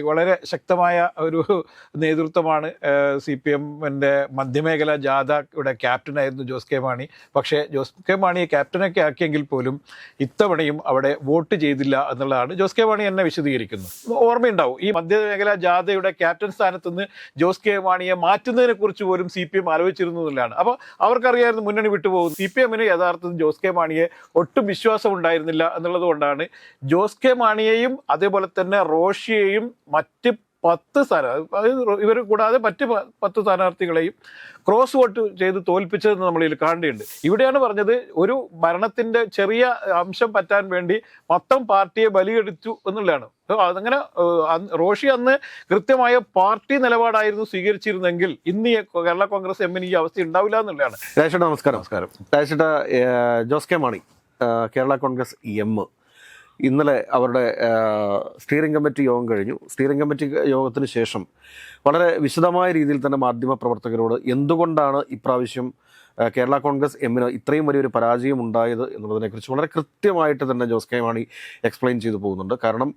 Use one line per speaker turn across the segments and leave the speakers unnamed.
വളരെ ശക്തമായ ഒരു നേതൃത്വമാണ് CPM-ന്റെ മധ്യമേഖല ജാഥയുടെ ക്യാപ്റ്റനായിരുന്നു ജോസ് കെ മാണി. പക്ഷേ ജോസ് കെ മാണിയെ ക്യാപ്റ്റനൊക്കെ ആക്കിയെങ്കിൽ പോലും ഇത്തവണയും അവിടെ വോട്ട് ചെയ്തില്ല എന്നുള്ളതാണ് ജോസ് കെ മാണി എന്നെ വിശദീകരിക്കുന്നു. ഓർമ്മയുണ്ടാവും, ഈ മധ്യമേഖല ജാഥയുടെ ക്യാപ്റ്റൻ സ്ഥാനത്ത് നിന്ന് ജോസ് കെ മാണിയെ മാറ്റുന്നതിനെ കുറിച്ച് പോലും CPM ആലോചിച്ചിരുന്നു എന്നുള്ളതാണ്. അപ്പോൾ അവർക്കറിയായിരുന്നു മുന്നണി വിട്ടുപോകും. CPM-ന് യഥാർത്ഥത്തിൽ ജോസ് കെ മാണിയെ ഒട്ടും വിശ്വാസം ഉണ്ടായിരുന്നില്ല എന്നുള്ളത് കൊണ്ടാണ് ജോസ് കെ മാണിയെയും അതേപോലെ തന്നെ റോഷിയെയും മറ്റ് 10 ഇവർ കൂടാതെ മറ്റ് 10 സ്ഥാനാർത്ഥികളെയും ക്രോസ് വോട്ട് ചെയ്ത് തോൽപ്പിച്ചതെന്ന് നമ്മളിൽ കാണേണ്ടതുണ്ട്. ഇവിടെയാണ് പറഞ്ഞത്, ഒരു ഭരണത്തിന്റെ ചെറിയ അംശം പറ്റാൻ വേണ്ടി മൊത്തം പാർട്ടിയെ ബലിയെടുത്തു എന്നുള്ളതാണ്. അതങ്ങനെ റോഷി അന്ന് കൃത്യമായ പാർട്ടി നിലപാടായിരുന്നു സ്വീകരിച്ചിരുന്നെങ്കിൽ ഇന്ന് കേരള കോൺഗ്രസ് എമ്മിന് ഈ അവസ്ഥ ഉണ്ടാവില്ല എന്നുള്ളതാണ്.
രാജേട്ടാ നമസ്കാരം. രാജേട്ടാ, ജോസ് കെ മാണി കേരള കോൺഗ്രസ് എം ഇന്നലെ അവരുടെ സ്റ്റിയറിംഗ് കമ്മിറ്റി യോഗം കഴിഞ്ഞു. സ്റ്റിയറിംഗ് കമ്മിറ്റി യോഗത്തിന് ശേഷം വളരെ വിശദമായ രീതിയിൽ തന്നെ മാധ്യമപ്രവർത്തകരോട് എന്തുകൊണ്ടാണ് ഇപ്രാവശ്യം കേരള കോൺഗ്രസ് എമ്മിന് ഇത്രയും വലിയൊരു പരാജയം ഉണ്ടായത് എന്നുള്ളതിനെക്കുറിച്ച് വളരെ കൃത്യമായിട്ട് തന്നെ ജോസ് കെ മാണി എക്സ്പ്ലെയിൻ ചെയ്തു പോകുന്നുണ്ട്. കാരണം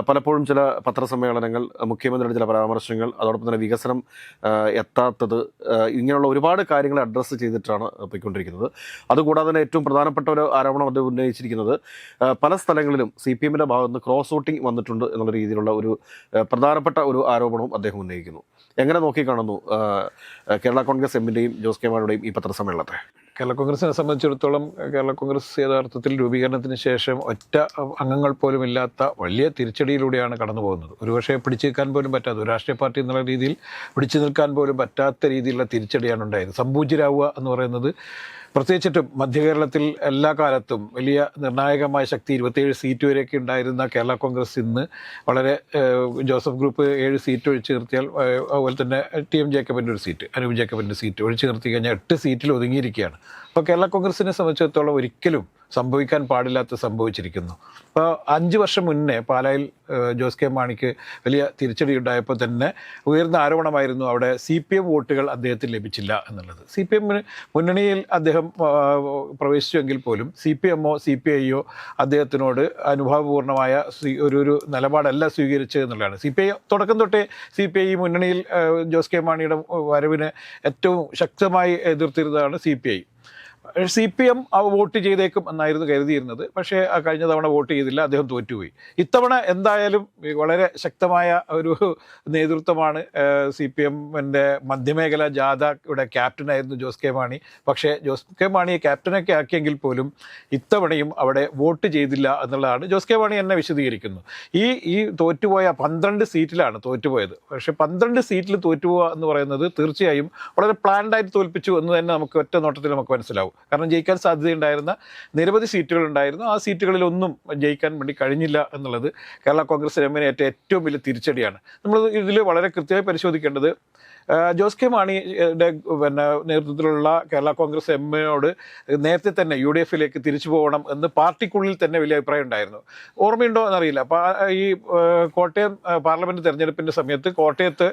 പലപ്പോഴും ചില പത്രസമ്മേളനങ്ങൾ, മുഖ്യമന്ത്രിയുടെ ചില പരാമർശങ്ങൾ, അതോടൊപ്പം തന്നെ വികസനം എത്താത്തത്, ഇങ്ങനെയുള്ള ഒരുപാട് കാര്യങ്ങൾ അഡ്രസ്സ് ചെയ്തിട്ടാണ് പോയിക്കൊണ്ടിരിക്കുന്നത്. അതുകൂടാതെ തന്നെ ഏറ്റവും പ്രധാനപ്പെട്ട ഒരു ആരോപണം അദ്ദേഹം ഉന്നയിച്ചിരിക്കുന്നത് പല സ്ഥലങ്ങളിലും CPM-ന്റെ ഭാഗത്ത് നിന്ന് ക്രോസ് വോട്ടിംഗ് വന്നിട്ടുണ്ട് എന്നുള്ള രീതിയിലുള്ള ഒരു പ്രധാനപ്പെട്ട ഒരു ആരോപണവും അദ്ദേഹം ഉന്നയിക്കുന്നു. എങ്ങനെ നോക്കിക്കാണുന്നു കേരള കോൺഗ്രസ് എമ്മിൻ്റെയും ജോസ് കെ മാണിയുടെയും ഈ പത്രസമ്മേളനത്തെ?
കേരള കോൺഗ്രസിനെ സംബന്ധിച്ചിടത്തോളം കേരള കോൺഗ്രസ് യഥാർത്ഥത്തിൽ രൂപീകരണത്തിന് ശേഷം ഒറ്റ അംഗങ്ങൾ പോലും ഇല്ലാത്ത വലിയ തിരിച്ചടിയിലൂടെയാണ് കടന്നു പോകുന്നത്. ഒരുപക്ഷെ പിടിച്ചു നിൽക്കാൻ പോലും പറ്റാത്ത, ഒരു രാഷ്ട്രീയ പാർട്ടി എന്നുള്ള രീതിയിൽ പിടിച്ചു നിൽക്കാൻ പോലും പറ്റാത്ത രീതിയിലുള്ള തിരിച്ചടിയാണ് ഉണ്ടായത്. സംപൂജ്യരാവുക എന്ന് പറയുന്നത്, പ്രത്യേകിച്ചിട്ടും മധ്യകേരളത്തിൽ എല്ലാ കാലത്തും വലിയ നിർണായകമായ ശക്തി 27 സീറ്റ് വരെയൊക്കെ ഉണ്ടായിരുന്ന കേരള കോൺഗ്രസ് ഇന്ന് വളരെ ജോസഫ് ഗ്രൂപ്പ് 7 സീറ്റ് ഒഴിച്ചു നിർത്തിയാൽ, അതുപോലെ തന്നെ TM ജേക്കബിൻ്റെ ഒരു സീറ്റ്, അനൂപ് ജേക്കബിൻ്റെ സീറ്റ് ഒഴിച്ചു നിർത്തി കഴിഞ്ഞാൽ 8 സീറ്റിൽ ഒതുങ്ങിയിരിക്കുകയാണ്. അപ്പോൾ കേരള കോൺഗ്രസിനെ സംബന്ധിച്ചിടത്തോളം ഒരിക്കലും സംഭവിക്കാൻ പാടില്ലാത്ത സംഭവിച്ചിരിക്കുന്നു. അപ്പോൾ 5 വർഷം മുന്നേ പാലായിൽ ജോസ് കെ മാണിക്ക് വലിയ തിരിച്ചടി ഉണ്ടായപ്പോൾ തന്നെ ഉയർന്ന ആരോപണമായിരുന്നു അവിടെ CPM വോട്ടുകൾ അദ്ദേഹത്തിന് ലഭിച്ചില്ല എന്നുള്ളത്. CPM-ന് മുന്നണിയിൽ അദ്ദേഹം പ്രവേശിച്ചുവെങ്കിൽ പോലും CPM-ഓ CPI-യോ അദ്ദേഹത്തിനോട് അനുഭാവപൂർണ്ണമായ ഒരു നിലപാടല്ല സ്വീകരിച്ചത് എന്നുള്ളതാണ്. CPI തുടക്കം തൊട്ടേ CPI മുന്നണിയിൽ ജോസ് കെ മാണിയുടെ വരവിനെ ഏറ്റവും ശക്തമായി എതിർത്തിരുന്നതാണ് CPI. CPM വോട്ട് ചെയ്തേക്കും എന്നായിരുന്നു കരുതിയിരുന്നത്. പക്ഷേ കഴിഞ്ഞ തവണ വോട്ട് ചെയ്തില്ല, അദ്ദേഹം തോറ്റുപോയി. ഇത്തവണ എന്തായാലും വളരെ ശക്തമായ ഒരു നേതൃത്വമാണ് CPM-ന്റെ മധ്യമേഖല ജാഥയുടെ ക്യാപ്റ്റനായിരുന്നു ജോസ് കെ മാണി. പക്ഷേ ജോസ് കെ മാണിയെ ക്യാപ്റ്റനൊക്കെ ആക്കിയെങ്കിൽ പോലും ഇത്തവണയും അവിടെ വോട്ട് ചെയ്തില്ല എന്നുള്ളതാണ് ജോസ് കെ മാണി എന്നെ വിശദീകരിക്കുന്നു. ഈ തോറ്റുപോയ 12 സീറ്റിലാണ് തോറ്റുപോയത്. പക്ഷേ 12 സീറ്റിൽ തോറ്റുപോകുക എന്ന് പറയുന്നത് തീർച്ചയായും വളരെ പ്ലാൻഡായിട്ട് തോൽപ്പിച്ചു എന്ന് തന്നെ നമുക്ക് ഒറ്റ നോട്ടത്തിൽ നമുക്ക് മനസ്സിലാവും. കാരണം ജയിക്കാൻ സാധ്യതയുണ്ടായിരുന്ന നിരവധി സീറ്റുകൾ ഉണ്ടായിരുന്നു. ആ സീറ്റുകളിലൊന്നും ജയിക്കാൻ വേണ്ടി കഴിഞ്ഞില്ല എന്നുള്ളത് കേരള കോൺഗ്രസ് എമ്മിന് ഏറ്റവും വലിയ തിരിച്ചടിയാണ്. നമ്മൾ ഇതിൽ വളരെ കൃത്യമായി പരിശോധിക്കേണ്ടത്, ജോസ് കെ മാണിയുടെ നേതൃത്വത്തിലുള്ള കേരള കോൺഗ്രസ് എമ്മിനോട് നേരത്തെ തന്നെ UDF-ലേക്ക് തിരിച്ചു പോകണം എന്ന് പാർട്ടിക്കുള്ളിൽ തന്നെ വലിയ അഭിപ്രായം ഉണ്ടായിരുന്നു. ഓർമ്മയുണ്ടോ എന്നറിയില്ല. അപ്പോൾ ഈ കോട്ടയം പാർലമെൻറ്റ് തെരഞ്ഞെടുപ്പിൻ്റെ സമയത്ത് കോട്ടയത്ത്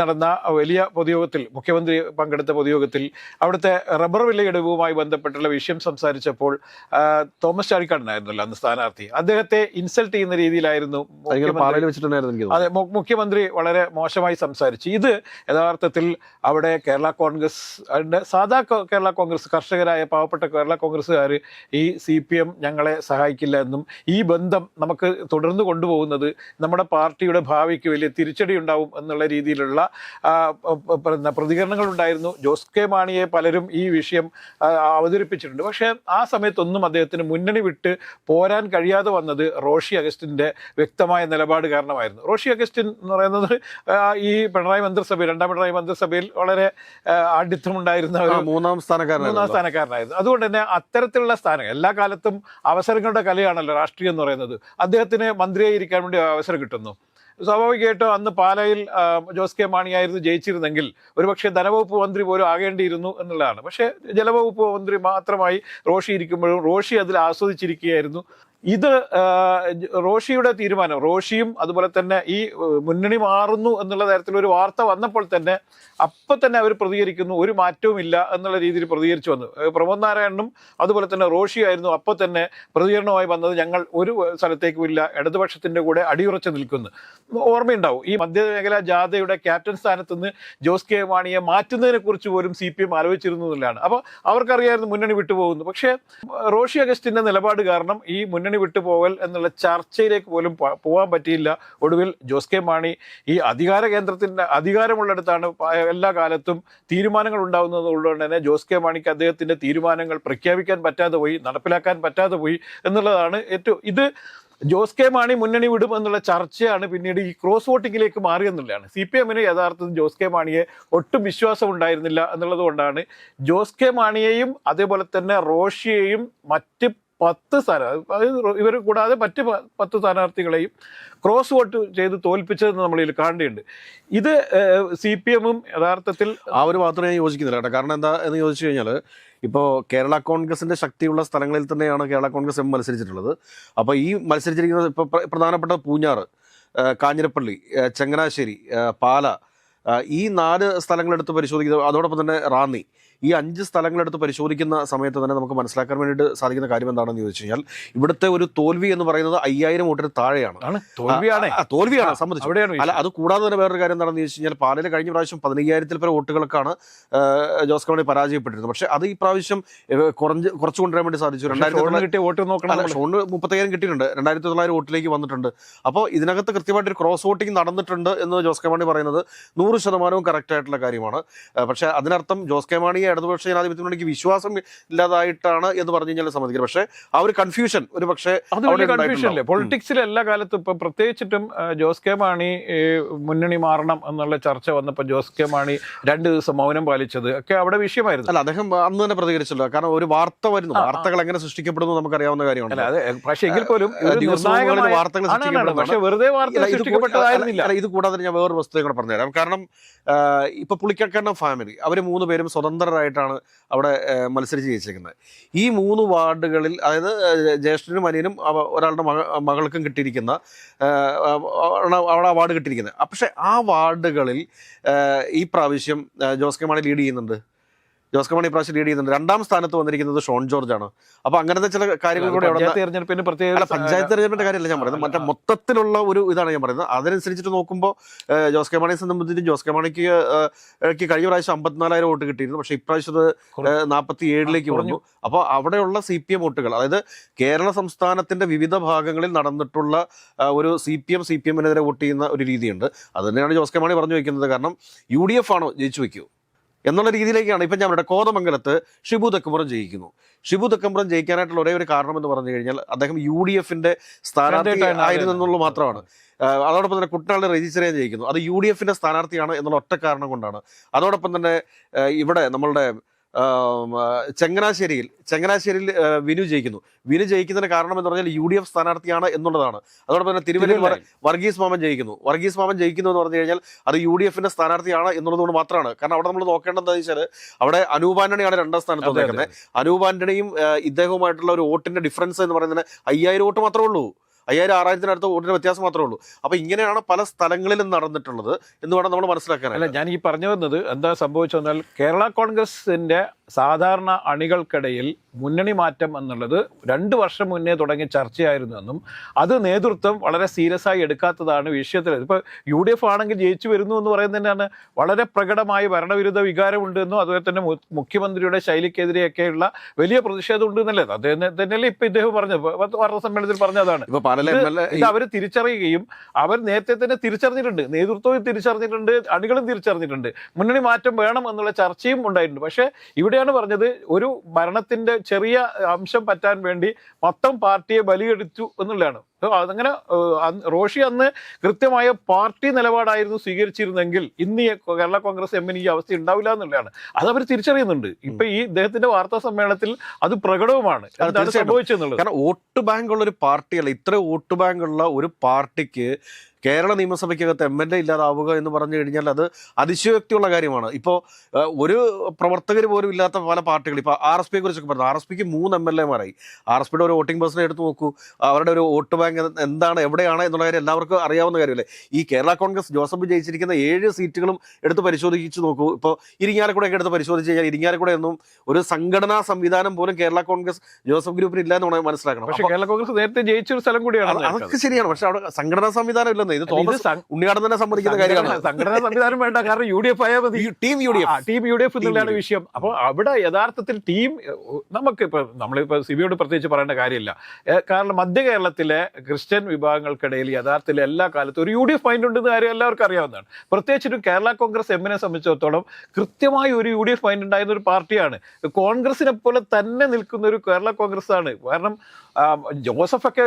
നടന്ന വലിയ പൊതുയോഗത്തിൽ, മുഖ്യമന്ത്രി പങ്കെടുത്ത പൊതുയോഗത്തിൽ അവിടുത്തെ റബ്ബർ വിലയിടിവുമായി ബന്ധപ്പെട്ടുള്ള വിഷയം സംസാരിച്ചപ്പോൾ തോമസ് ചാഴിക്കാടനായിരുന്നല്ലോ അന്ന് സ്ഥാനാർത്ഥി, അദ്ദേഹത്തെ ഇൻസൾട്ട് ചെയ്യുന്ന രീതിയിലായിരുന്നു അതെ മുഖ്യമന്ത്രി വളരെ മോശമായി സംസാരിച്ചു. ഇത് യഥാർത്ഥത്തിൽ അവിടെ കേരള കോൺഗ്രസ്, സാധാ കേരള കോൺഗ്രസ്, കർഷകരായ പാവപ്പെട്ട കേരള കോൺഗ്രസ്സുകാർ ഈ CPM ഞങ്ങളെ സഹായിക്കില്ല എന്നും ഈ ബന്ധം നമുക്ക് തുടർന്ന് കൊണ്ടുപോകുന്നത് നമ്മുടെ പാർട്ടിയുടെ ഭാവിക്ക് വലിയ തിരിച്ചടി ഉണ്ടാവും എന്നുള്ള രീതിയിലുള്ള പ്രതികരണങ്ങളുണ്ടായിരുന്നു. ജോസ് കെ മാണിയെ പലരും ഈ വിഷയം അവതരിപ്പിച്ചിട്ടുണ്ട്. പക്ഷേ ആ സമയത്തൊന്നും അദ്ദേഹത്തിന് മുന്നണി വിട്ട് പോരാൻ കഴിയാതെ വന്നത് റോഷി അഗസ്റ്റിൻ്റെ വ്യക്തമായ നിലപാട് കാരണമായിരുന്നു. റോഷി അഗസ്റ്റിൻ എന്ന് പറയുന്നത് ഈ പിണറായി മന്ത്രിസഭ, രണ്ടാം പിണറായി മന്ത്രിസഭയിൽ വളരെ ആഢ്യത്വമുണ്ടായിരുന്ന ഒരു മൂന്നാം സ്ഥാനക്കാരനായിരുന്നു. അതുകൊണ്ട് തന്നെ അത്തരത്തിലുള്ള സ്ഥാനം, എല്ലാ കാലത്തും അവസരങ്ങളുടെ കലയാണല്ലോ രാഷ്ട്രീയം എന്ന് പറയുന്നത്. അദ്ദേഹത്തിന് മന്ത്രിയായി ഇരിക്കാൻ വേണ്ടി അവസരം കിട്ടുന്നു. സ്വാഭാവികമായിട്ടും അന്ന് പാലായിൽ ജോസ് കെ മാണിയായിരുന്നു ജയിച്ചിരുന്നെങ്കിൽ ഒരുപക്ഷെ ധനവകുപ്പ് മന്ത്രി പോലും ആകേണ്ടിയിരുന്നു എന്നുള്ളതാണ്. പക്ഷേ ജലവകുപ്പ് മന്ത്രി മാത്രമായി റോഷി ഇരിക്കുമ്പോഴും റോഷി അതിൽ ആസ്വദിച്ചിരിക്കുകയായിരുന്നു. ഇത് റോഷിയുടെ തീരുമാനം, റോഷിയും അതുപോലെ തന്നെ ഈ മുന്നണി മാറുന്നു എന്നുള്ള തരത്തിലൊരു വാർത്ത വന്നപ്പോൾ തന്നെ അപ്പം തന്നെ അവർ പ്രതികരിക്കുന്നു, ഒരു മാറ്റവും ഇല്ല എന്നുള്ള രീതിയിൽ പ്രതികരിച്ചു വന്നു. പ്രമോദ് നാരായണനും അതുപോലെ തന്നെ റോഷിയായിരുന്നു അപ്പോൾ തന്നെ പ്രതികരണമായി വന്നത്, ഞങ്ങൾ ഒരു സ്ഥലത്തേക്കും ഇല്ല, ഇടതുപക്ഷത്തിൻ്റെ കൂടെ അടിയുറച്ച് നിൽക്കുന്നു. ഓർമ്മയുണ്ടാവും ഈ മധ്യമേഖലാ ജാഥയുടെ ക്യാപ്റ്റൻ സ്ഥാനത്ത് നിന്ന് ജോസ് കെ മാണിയെ മാറ്റുന്നതിനെ കുറിച്ച് പോലും CPM ആലോചിച്ചിരുന്നു എന്നുള്ളതാണ്. അപ്പോൾ അവർക്കറിയായിരുന്നു മുന്നണി വിട്ടുപോകുന്നു. പക്ഷേ റോഷി അഗസ്റ്റിൻ്റെ നിലപാട് കാരണം ഈ മുന്നണി വിട്ടുപോകൽ എന്നുള്ള ചർച്ചയിലേക്ക് പോലും പോകാൻ പറ്റിയില്ല. ഒടുവിൽ ജോസ് കെ മാണി ഈ അധികാര കേന്ദ്രത്തിൻ്റെ അധികാരമുള്ളിടത്താണ് എല്ലാ കാലത്തും തീരുമാനങ്ങൾ ഉണ്ടാകുന്നത് ഉള്ളതുകൊണ്ട് തന്നെ ജോസ് കെ മാണിക്ക് അദ്ദേഹത്തിൻ്റെ തീരുമാനങ്ങൾ പ്രഖ്യാപിക്കാൻ പറ്റാതെ പോയി, നടപ്പിലാക്കാൻ പറ്റാതെ പോയി എന്നുള്ളതാണ് ഏറ്റവും. ഇത് ജോസ് കെ മാണി മുന്നണി വിടും എന്നുള്ള ചർച്ചയാണ് പിന്നീട് ഈ ക്രോസ് വോട്ടിങ്ങിലേക്ക് മാറിയെന്നുള്ളതാണ്. CPM-ന് യഥാർത്ഥത്തിൽ ജോസ് കെ മാണിയെ ഒട്ടും വിശ്വാസം ഉണ്ടായിരുന്നില്ല എന്നുള്ളത് കൊണ്ടാണ് ജോസ് കെ മാണിയെയും അതേപോലെ തന്നെ റോഷിയെയും മറ്റ് 10 ഇവർ കൂടാതെ മറ്റ് 10 സ്ഥാനാർത്ഥികളെയും ക്രോസ് വോട്ട് ചെയ്ത് തോൽപ്പിച്ചതെന്ന് നമ്മളിൽ കാണേണ്ടതുണ്ട്. ഇത് CPM-ഉം യഥാർത്ഥത്തിൽ
ആ ഒരു മാത്രമേ ഞാൻ യോജിക്കുന്നില്ല കേട്ടോ. കാരണം എന്താ എന്ന് ചോദിച്ചു കഴിഞ്ഞാൽ, ഇപ്പോൾ കേരള കോൺഗ്രസിൻ്റെ ശക്തിയുള്ള സ്ഥലങ്ങളിൽ തന്നെയാണ് കേരള കോൺഗ്രസ് എം മത്സരിച്ചിട്ടുള്ളത്. അപ്പോൾ ഈ മത്സരിച്ചിരിക്കുന്നത് ഇപ്പോൾ പ്രധാനപ്പെട്ട പൂഞ്ഞാറ്, കാഞ്ഞിരപ്പള്ളി, ചങ്ങനാശ്ശേരി, പാല, ഈ 4 സ്ഥലങ്ങളെടുത്ത് പരിശോധിക്കുന്നത്, അതോടൊപ്പം തന്നെ റാന്നി, ഈ 5 സ്ഥലങ്ങളെടുത്ത് പരിശോധിക്കുന്ന സമയത്ത് തന്നെ നമുക്ക് മനസ്സിലാക്കാൻ വേണ്ടിയിട്ട് സാധിക്കുന്ന കാര്യം എന്താണെന്ന് ചോദിച്ചു കഴിഞ്ഞാൽ, ഇവിടുത്തെ ഒരു തോൽവി എന്ന് പറയുന്നത് 5000 വോട്ടിന് താഴെയാണ്. തോൽവിയാണ് സംബന്ധിച്ചു. അല്ല, അത് കൂടാതെ തന്നെ വേറൊരു കാര്യം എന്താണെന്ന് ചോദിച്ചു കഴിഞ്ഞാൽ, പാലയിൽ കഴിഞ്ഞ പ്രാവശ്യം 15000-ൽ പരം വോട്ടുകൾക്കാണ് ജോസ് കെ മാണി പരാജയപ്പെട്ടിരുന്നത്. പക്ഷേ അത് ഈ പ്രാവശ്യം കുറച്ച് കൊണ്ടുവരാൻ വേണ്ടി സാധിച്ചു. 2000
കിട്ടിയ വോട്ട് നോക്കണം,
ഷോണിന് 30000 കിട്ടിയിട്ടുണ്ട്, 2900 വോട്ടിലേക്ക് വന്നിട്ടുണ്ട്. അപ്പോൾ ഇതിനകത്ത് കൃത്യമായിട്ടൊരു ക്രോസ് വോട്ടിംഗ് നടന്നിട്ടുണ്ട് എന്ന് ജോസ് കെ മാണി പറയുന്നത് 100% കറക്റ്റ് ആയിട്ടുള്ള കാര്യമാണ്. പക്ഷേ അതിനർത്ഥം ജോസ് കെ മാണി ഇടതുപക്ഷ ജനാധിപത്യ മുന്നണിക്ക് വിശ്വാസം ഇല്ലാതായിട്ടാണ് എന്ന് പറഞ്ഞു കഴിഞ്ഞാൽ സമ്മതിക്കില്ല. പക്ഷേ ആ ഒരു കൺഫ്യൂഷൻ ഒരു പക്ഷേ
കൺഫ്യൂഷനല്ലേ പൊളിറ്റിക്സിൽ എല്ലാ കാലത്തും. ഇപ്പം പ്രത്യേകിച്ചിട്ടും ജോസ് കെ മാണി മുന്നണി മാറണം എന്നുള്ള ചർച്ച വന്നപ്പോൾ ജോസ് കെ മാണി 2 ദിവസം മൗനം പാലിച്ചത് ഒക്കെ അവിടെ വിഷയമായിരുന്നു.
അല്ല, അദ്ദേഹം അന്ന് തന്നെ പ്രതികരിച്ചല്ലോ. കാരണം ഒരു വാർത്ത വരുന്നു, വാർത്തകൾ എങ്ങനെ സൃഷ്ടിക്കപ്പെടുന്നു നമുക്കറിയാവുന്ന കാര്യമാണ്.
പക്ഷേ എങ്കിൽ പോലും
വാർത്തകൾ
പക്ഷേ വെറുതെ സൃഷ്ടിക്കപ്പെട്ടതായിരുന്നില്ല.
ഇത് കൂടാതെ ഞാൻ വേറൊരു വസ്തുത കൂടെ പറഞ്ഞുതരാം. കാരണം ഇപ്പൊ പുളിക്കക്കണ്ണ ഫാമിലി അവർ 3 പേരും സ്വതന്ത്രരായിട്ടാണ് അവിടെ മത്സരിച്ച് ജയിച്ചേക്കുന്നത്. ഈ 3 വാർഡുകളിൽ, അതായത് ജ്യേഷ്ഠനും അനിയനും ഒരാളുടെ മകൾക്കും കിട്ടിയിരിക്കുന്ന അവിടെ അവാർഡ് കിട്ടിയിരിക്കുന്നത്. പക്ഷെ ആ വാർഡുകളിൽ ഈ പ്രാവശ്യം ജോസ് കെ മാണി ലീഡ് ചെയ്യുന്നുണ്ട്. ജോസ് കെ മാണി ഇപ്രാവശ്യം ലീഡ് ചെയ്യുന്നുണ്ട്. 2ാം സ്ഥാനത്ത് വന്നിരിക്കുന്നത് ഷോൺ ജോർജ് ആണ്. അപ്പൊ അങ്ങനത്തെ ചില കാര്യങ്ങൾ കൂടെ
പഞ്ചായത്ത് തെരഞ്ഞെടുപ്പിന്റെ
കാര്യമല്ല ഞാൻ പറയുന്നത്, മറ്റേ മൊത്തത്തിലുള്ള ഒരു ഇതാണ് ഞാൻ പറയുന്നത്. അതനുസരിച്ചിട്ട് നോക്കുമ്പോൾ ജോസ് കെ മാണിയെ സംബന്ധിച്ച് ജോസ് കെ മാണിക്ക് കഴിഞ്ഞ പ്രാവശ്യം 54,000 വോട്ട് കിട്ടിയിരുന്നു. പക്ഷേ ഇപ്രാവശ്യം 47ലേക്ക് വന്നു. അപ്പോൾ അവിടെയുള്ള CPM വോട്ടുകൾ, അതായത് കേരള സംസ്ഥാനത്തിന്റെ വിവിധ ഭാഗങ്ങളിൽ നടന്നിട്ടുള്ള ഒരു CPM-നെതിരെ വോട്ട് ചെയ്യുന്ന ഒരു രീതിയുണ്ട്. അത് തന്നെയാണ് ജോസ് കെ മാണി പറഞ്ഞു വയ്ക്കുന്നത്. കാരണം UDF ആണോ ജയിച്ചു വയ്ക്കൂ എന്നുള്ള രീതിയിലേക്കാണ്. ഇപ്പം ഞാൻ പറയുന്നത്, കോതമംഗലത്ത് ഷിബു തെക്കുംപുറം ജയിക്കുന്നു. ഷിബു തെക്കുംപുറം ജയിക്കാനായിട്ടുള്ള ഒരേ ഒരു കാരണം എന്ന് പറഞ്ഞു കഴിഞ്ഞാൽ അദ്ദേഹം UDF-ന്റെ സ്ഥാനാർത്ഥി ആയിരുന്നു എന്നുള്ളത് മാത്രമാണ്. അതോടൊപ്പം തന്നെ കുട്ടനാട് രജിസ്റ്റർ ജയിക്കുന്നു, അത് UDF-ന്റെ സ്ഥാനാർത്ഥിയാണ് എന്നുള്ള ഒറ്റ കാരണം കൊണ്ടാണ്. അതോടൊപ്പം തന്നെ ഇവിടെ നമ്മളുടെ ചങ്ങനാശ്ശേരിയിൽ വിനു ജയിക്കുന്നു. വിനു ജയിക്കുന്നതിന് കാരണം എന്ന് പറഞ്ഞാൽ UDF സ്ഥാനാർത്ഥിയാണ് എന്നുള്ളതാണ്. അതോടൊപ്പം തന്നെ തിരുവനന്തപുരം വർഗീസ് മാമൻ ജയിക്കുന്നു എന്ന് പറഞ്ഞു കഴിഞ്ഞാൽ അത് UDF-ന്റെ സ്ഥാനാർത്ഥിയാണ് എന്നുള്ളതുകൊണ്ട് മാത്രമാണ്. കാരണം അവിടെ നമ്മൾ നോക്കേണ്ടത് എന്താണെന്ന് വെച്ചാൽ, അവിടെ അനൂപ് ആന്റണിയാണ് 2ാം സ്ഥാനത്ത് വന്നേക്കുന്നത്. അനൂപ് ആന്റണിയും ഇദ്ദേഹവുമായിട്ടുള്ള ഒരു വോട്ടിന്റെ ഡിഫറൻസ് എന്ന് പറയുന്നത് 5000 വോട്ട് മാത്രമേ ഉള്ളൂ. 5000-6000 വോട്ടിന്റെ വ്യത്യാസം മാത്രമേ ഉള്ളൂ. അപ്പോൾ ഇങ്ങനെയാണ് പല സ്ഥലങ്ങളിലും നടന്നിട്ടുള്ളത് എന്ന് വേണം നമ്മൾ മനസ്സിലാക്കാൻ.
അല്ല, ഞാൻ ഈ പറഞ്ഞു വന്നത് എന്താ സംഭവിച്ചെന്നാൽ, കേരള കോൺഗ്രസിന്റെ സാധാരണ അണികൾക്കിടയിൽ മുന്നണി മാറ്റം എന്നുള്ളത് 2 വർഷം മുന്നേ തുടങ്ങിയ ചർച്ചയായിരുന്നു എന്നും അത് നേതൃത്വം വളരെ സീരിയസ് ആയി എടുക്കാത്തതാണ് വിഷയത്തിൽ. ഇപ്പോൾ UDF ആണെങ്കിൽ ജയിച്ചു വരുന്നു എന്ന് പറയുന്നത് തന്നെയാണ് വളരെ പ്രകടമായി ഭരണവിരുദ്ധ വികാരമുണ്ട് എന്നും അതുപോലെ തന്നെ മുഖ്യമന്ത്രിയുടെ ശൈലിക്കെതിരെയൊക്കെയുള്ള വലിയ പ്രതിഷേധം ഉണ്ട് എന്നല്ലേ അദ്ദേഹം തന്നെയല്ലേ ഇപ്പം ഇദ്ദേഹം പറഞ്ഞത്, വാർത്താ സമ്മേളനത്തിൽ പറഞ്ഞതാണ്. ഇത് അവർ തിരിച്ചറിയുകയും അവർ നേരത്തെ തന്നെ തിരിച്ചറിഞ്ഞിട്ടുണ്ട്, നേതൃത്വവും തിരിച്ചറിഞ്ഞിട്ടുണ്ട്, അണികളും തിരിച്ചറിഞ്ഞിട്ടുണ്ട്, മുന്നണി മാറ്റം വേണം എന്നുള്ള ചർച്ചയും ഉണ്ടായിട്ടുണ്ട്. പക്ഷേ ഇവിടെയാണ് പറഞ്ഞത്, ഒരു ഭരണത്തിന്റെ ചെറിയ അംശം പറ്റാൻ വേണ്ടി മൊത്തം പാർട്ടിയെ ബലിയെടുത്തു എന്നുള്ളതാണ്. അതങ്ങനെ റോഷി അന്ന് കൃത്യമായ പാർട്ടി നിലപാടായിരുന്നു സ്വീകരിച്ചിരുന്നെങ്കിൽ ഇന്ന് ഈ കേരള കോൺഗ്രസ് എമ്മിന് ഈ അവസ്ഥ ഉണ്ടാവില്ല എന്നുള്ളതാണ്. അത് അവർ തിരിച്ചറിയുന്നുണ്ട്. ഇപ്പൊ ഈ ഇദ്ദേഹത്തിന്റെ വാർത്താ സമ്മേളനത്തിൽ അത് പ്രകടവുമാണ് എന്താണ് സംഭവിച്ചെന്നുള്ളത്.
കാരണം വോട്ട് ബാങ്ക് ഉള്ള ഒരു പാർട്ടിയല്ല, ഇത്ര വോട്ട് ബാങ്ക് ഉള്ള ഒരു പാർട്ടിക്ക് കേരള നിയമസഭയ്ക്കകത്ത് MLA ഇല്ലാതാവുക എന്ന് പറഞ്ഞു കഴിഞ്ഞാൽ അത് അതിശയോക്തിയുള്ള കാര്യമാണ്. ഇപ്പോൾ ഒരു പ്രവർത്തകർ പോലും ഇല്ലാത്ത പല പാർട്ടികൾ, ഇപ്പോൾ RSPയെ കുറിച്ചൊക്കെ പറഞ്ഞു. RSPക്ക് 3 MLA മാരായി. RSPയുടെ ഒരു വോട്ടിംഗ് പേഴ്സണെ എടുത്ത് നോക്കൂ, അവരുടെ ഒരു വോട്ട് ബാങ്ക് എന്താണ്, എവിടെയാണ് എന്നുള്ള കാര്യം എല്ലാവർക്കും അറിയാവുന്ന കാര്യമല്ലേ. ഈ കേരള കോൺഗ്രസ് ജോസഫ് ജയിച്ചിരിക്കുന്ന 7 സീറ്റുകളും എടുത്ത് പരിശോധിച്ച് നോക്കൂ. ഇപ്പോൾ ഇരിങ്ങാലക്കുടയൊക്കെ എടുത്ത് പരിശോധിച്ച് കഴിഞ്ഞാൽ ഇരിങ്ങാലക്കുട എന്നും ഒരു സംഘടനാ സംവിധാനം പോലും കേരള കോൺഗ്രസ് ജോസഫ് ഗ്രൂപ്പിന് ഇല്ല എന്ന് മനസ്സിലാക്കണം.
പക്ഷേ കേരള കോൺഗ്രസ് നേരത്തെ ജയിച്ചൊരു സ്ഥലം കൂടിയാണ്.
അതൊക്കെ ശരിയാണ്, പക്ഷെ അവിടെ സംഘടനാ സംവിധാനം ഇല്ലെന്ന് ഇത് തോമസ് ഉണ്ണിയാടൻ തന്നെ സമ്മതിക്കുന്ന കാര്യമാണ്.
സംഘടനാ സംവിധാനം വേണ്ട, കാരണം UDF ആയാൽ മതി.
ടീം UDF
എന്നുള്ളതാണ് വിഷയം. അപ്പോൾ അവിടെ യഥാർത്ഥത്തിൽ ടീം നമുക്കിപ്പോൾ നമ്മളിപ്പോൾ സിബിയോട് പ്രത്യേകിച്ച് പറയേണ്ട കാര്യമില്ല. കാരണം മധ്യ കേരളത്തിലെ ക്രിസ്ത്യൻ വിഭാഗങ്ങൾക്കിടയിൽ യഥാർത്ഥത്തിൽ എല്ലാ കാലത്തും ഒരു UDF മൈൻഡ് ഉണ്ടെന്ന് കാര്യം എല്ലാവർക്കും അറിയാവുന്നതാണ്. പ്രത്യേകിച്ചിട്ടും കേരള കോൺഗ്രസ് എമ്മിനെ സംബന്ധിച്ചിടത്തോളം കൃത്യമായി ഒരു UDF മൈൻഡ് ഉണ്ടായിരുന്ന ഒരു പാർട്ടിയാണ്. കോൺഗ്രസിനെ പോലെ തന്നെ നിൽക്കുന്ന ഒരു കേരള കോൺഗ്രസ് ആണ്. കാരണം ജോസഫൊക്കെ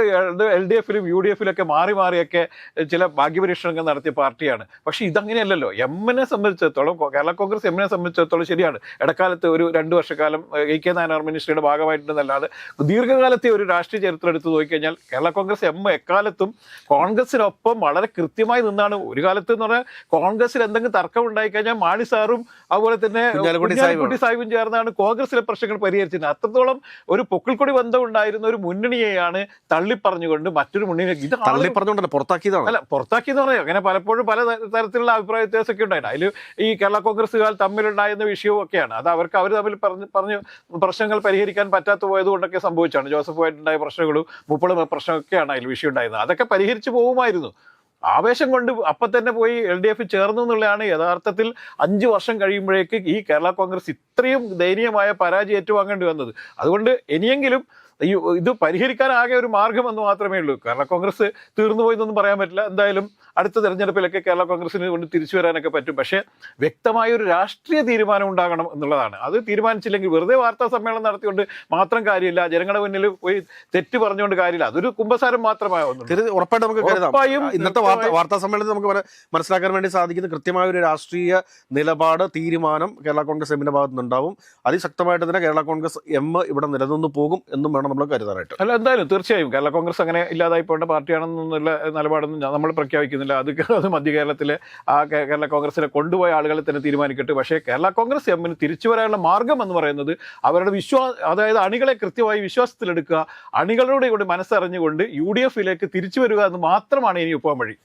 LDFിലും UDFിലൊക്കെ മാറി മാറിയൊക്കെ ചില ഭാഗ്യപരീക്ഷണങ്ങൾ നടത്തിയ പാർട്ടിയാണ്. പക്ഷേ ഇതങ്ങനെയല്ലല്ലോ. എമ്മിനെ സംബന്ധിച്ചിടത്തോളം, കേരള കോൺഗ്രസ് എമ്മിനെ സംബന്ധിച്ചിടത്തോളം ശരിയാണ്, ഇടക്കാലത്ത് ഒരു 2 വർഷക്കാലം AK നായനാർ മിനിസ്ട്രിയുടെ ഭാഗമായിട്ടുണ്ടെന്നല്ലാതെ ദീർഘകാലത്തെ ഒരു രാഷ്ട്രീയ ചരിത്രം എടുത്ത് നോക്കിക്കഴിഞ്ഞാൽ കേരള കോൺഗ്രസ് എം എക്കാലത്തും കോൺഗ്രസിനൊപ്പം വളരെ കൃത്യമായി നിന്നാണ്. ഒരു കാലത്ത് എന്ന് പറഞ്ഞാൽ കോൺഗ്രസിൽ എന്തെങ്കിലും തർക്കം ഉണ്ടായിക്കഴിഞ്ഞാൽ മാണി സാറും അതുപോലെ തന്നെ കുഞ്ഞാലിക്കുട്ടി സാഹിബും ചേർന്നാണ് കോൺഗ്രസിലെ പ്രശ്നങ്ങൾ പരിഹരിച്ചത്. അത്രത്തോളം ഒരു പൊക്കിൾക്കൊടി ബന്ധം ഉണ്ടായിരുന്ന ഒരു മുന്നണിയെയാണ് തള്ളിപ്പറഞ്ഞുകൊണ്ട് മറ്റൊരു മുന്നണി ഇത്
പുറത്താക്കിയതാണ്.
അല്ല, പുറത്താക്കിയെന്ന് പറഞ്ഞാൽ അങ്ങനെ പലപ്പോഴും പല തരത്തിലുള്ള അഭിപ്രായ വ്യത്യാസമൊക്കെ ഉണ്ടായിട്ട് അതിൽ ഈ കേരള കോൺഗ്രസ്സുകാർ തമ്മിലുണ്ടായിരുന്ന വിഷയവും ഒക്കെയാണ്. അത് അവർ തമ്മിൽ പറഞ്ഞ് പ്രശ്നങ്ങൾ പരിഹരിക്കാൻ പറ്റാത്ത പോയത് കൊണ്ടൊക്കെ സംഭവിച്ചാണ്. ജോസഫുമായിട്ടുണ്ടായ പ്രശ്നങ്ങളും 30 പ്രശ്നമൊക്കെയാണ് അതിൽ വിഷയം ഉണ്ടായിരുന്നത്. അതൊക്കെ പരിഹരിച്ചു പോകുമായിരുന്നു. ആവേശം കൊണ്ട് അപ്പം തന്നെ പോയി LDF ചേർന്നു എന്നുള്ളതാണ് യഥാർത്ഥത്തിൽ 5 വർഷം കഴിയുമ്പോഴേക്ക് ഈ കേരള കോൺഗ്രസ് ഇത്രയും ദയനീയമായ പരാജയം ഏറ്റുവാങ്ങേണ്ടി വന്നത്. അതുകൊണ്ട് ഇനിയെങ്കിലും ഇത് പരിഹരിക്കാൻ ആകെ ഒരു മാർഗം എന്ന് മാത്രമേ ഉള്ളൂ. കേരള കോൺഗ്രസ് തീർന്നുപോയി എന്നൊന്നും പറയാൻ പറ്റില്ല. എന്തായാലും അടുത്ത തെരഞ്ഞെടുപ്പിലൊക്കെ കേരള കോൺഗ്രസിന് കൊണ്ട് തിരിച്ചു വരാനൊക്കെ പറ്റും. പക്ഷേ വ്യക്തമായൊരു രാഷ്ട്രീയ തീരുമാനം ഉണ്ടാകണം എന്നുള്ളതാണ്. അത് തീരുമാനിച്ചില്ലെങ്കിൽ വെറുതെ വാർത്താ സമ്മേളനം നടത്തിക്കൊണ്ട് മാത്രം കാര്യമില്ല, ജനങ്ങളുടെ മുന്നിൽ പോയി തെറ്റ് പറഞ്ഞുകൊണ്ട് കാര്യമില്ല. അതൊരു കുമ്പസാരം മാത്രമാകുന്നു.
ഉറപ്പായിട്ടും നമുക്ക് കരുതാം. ഇന്നത്തെ വാർത്താ സമ്മേളനത്തിൽ നമുക്ക് മനസ്സിലാക്കാൻ വേണ്ടി സാധിക്കുന്ന കൃത്യമായ ഒരു രാഷ്ട്രീയ നിലപാട്, തീരുമാനം കേരള കോൺഗ്രസ് എമ്മിന്റെ ഭാഗത്തു നിന്നുണ്ടാവും. അതിശക്തമായിട്ട് തന്നെ കേരള കോൺഗ്രസ് എം ഇവിടെ നിലനിന്ന് പോകും എന്നും വേണം നമ്മൾ കരുതാനായിട്ട്.
അല്ല, എന്തായാലും തീർച്ചയായും കേരള കോൺഗ്രസ് അങ്ങനെ ഇല്ലാതായി പോകേണ്ട പാർട്ടിയാണെന്നുള്ള നിലപാടൊന്നും നമ്മൾ പ്രഖ്യാപിക്കുന്നില്ല. അത് മധ്യ കേരളത്തിലെ ആ കേരള കോൺഗ്രസിനെ കൊണ്ടുപോയ ആളുകളെ തന്നെ തീരുമാനിക്കട്ടെ. പക്ഷേ കേരള കോൺഗ്രസ് എമ്മിന് തിരിച്ചു വരാനുള്ള മാർഗം എന്ന് പറയുന്നത് അവരുടെ അതായത് അണികളെ കൃത്യമായി വിശ്വാസത്തിലെടുക്കുക, അണികളുടെ കൂടി മനസ്സറിഞ്ഞുകൊണ്ട് UDFിലേക്ക് തിരിച്ചു വരിക എന്ന് മാത്രമാണ് ഇനി പോകാൻ വഴി.